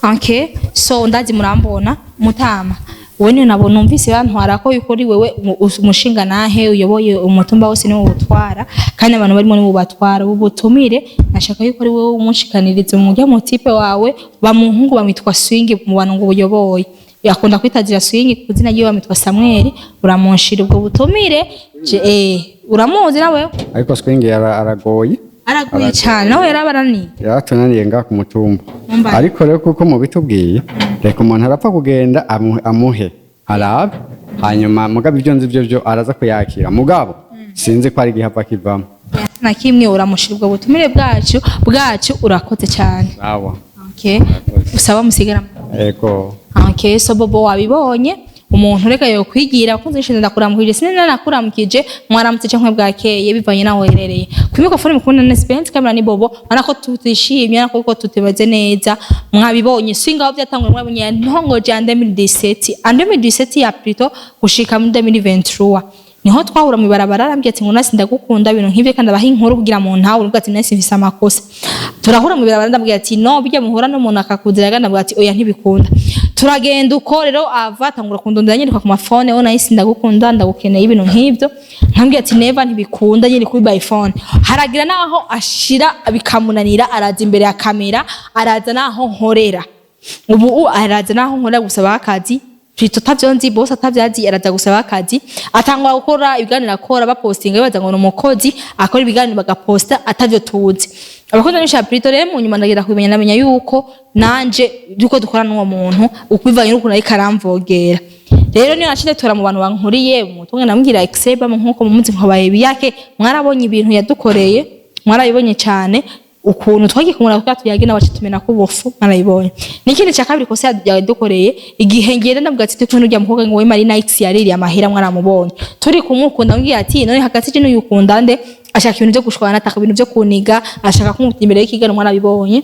Okay, so ndazi murambona mutama wene nabo numvise bantwara ko yukuri wewe umushinga nahe uyoboye umutumba wose ni wutwara kandi abantu barimo ni bubatwara ubutumire nashaka yuko ari wewe umushikanirize mu mujya mu tipe wawe bamuhungu bamitwa swing mu bantu ngo uyoboye yakunda kwitazira swing kuzina yiwe bamitwa Samuel uramunshira ubwo butumire uramuzi nawe ariko swing aragoye cyane nawe yarabarani yatunaniye nga ku mutumba ariko rero kuko mu bitubwiye reka umuntu arapfa kugenda amuhe arabe hanyuma mugabe ibyo nzi byo araza kuyakira mugabo sinzi ko ari gihapa kivamo na kimwe uramushira ubwo butumire bwacu urakoze cyane sawa okay usaba musigara ego okay so bobo wabibonye umuntu reka yo kwigira kuko zishinze ndakuramukije sinena nakuramukije mwaramutse cyo bwakeye bivanye naho herereye kwimiko fone mukunda na spent kamera ni bobo anako tutishimye anako ko tutebeze neza mwabibonye swinga byatangwe mwabonye ntongo ja 2017 ya plutôt gushika mu 2023 niho twahura mu barabara arambye ati ngo nasi ndagukunda ibintu nk'ibyo kandi abaha inkuru kugira mu ntawe uruvuga ati nasi mfise amakosa turahura mu barabara ndambye ati no bijya muhura no muntu akakuzira ganda ndambye ati oya ntibikunda turagenda uko rero avatangura kundondera nyirika ku mafone ona isi ndagukunda ndagukeneye ibintu nk'ibyo nkambye ati never ntibikunda nyiri kuri by phone haragira naho ashira bikamunanira araza imbere ya kamera araza naho nkorera ubu araza naho nkorera gusaba akazi Pito tavyonzi boss atavyazi araza gusaba akazi atangwa gukora ibiganiro akora bapostinga bibaza ngo n'umukozi akora ibiganiro bagaposta atavyo tuzi abakozi n'isha Pito rero mu nyuma ndagira kubimenya namenya yuko nanje duko dukora n'uwo muntu ukwivanye n'uko nayi karamvogera rero niyo nashite tora mu bantu bankuriye umutunga namubwira exceba mu nkuko mu munsi nkabaye biyake mwarabonye ibintu yadukoreye mwarabibonye cyane ukuntu twagikumura kuko tuyagina bace tumena ko bofu marayibonye nikindi cya kabiri kose yadukoreye igihe ngenda ndavuga ati twe n'ujya mukoga ngo we Marina X yariri amahera mwaramubonye turi kumukunda ngiye ati none hagati cyo n'uyukunda nde ashaka ibintu byo gushwana ataka ibintu byo kuniga ashaka kumutimbere y'ikigano mwarabibonye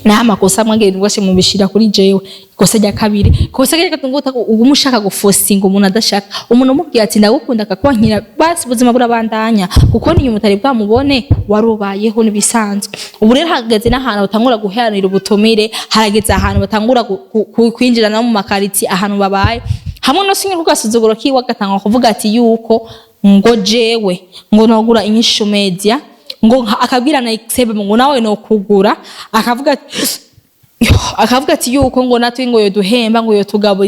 na amakosa mwangere ngwashe mu bishira kuri jewe ikosa rya kabiri kosa rya katunguta ugumushaka gufosinga umuntu adashaka umuntu umubwiye ati ndagukunda akakwankira basi ubuzima burabandanya kuko niyo mutari bwamubone warubayeho nibisanzwe ubu rero hageze n'ahantu batangura guheranira ubutumire harageze ahantu batangura kwinjirana mu makariti ahantu babaye hamwe no sinye kugasuzuguro kiwa gatanga kuvuga ati yuko ngo jewe ngo nogura INYISHU media ngo akabwira na excebe ngo nawe no kugura akavuga ati yuko ngo natwe ngo yo duhemba ngo yo tugabo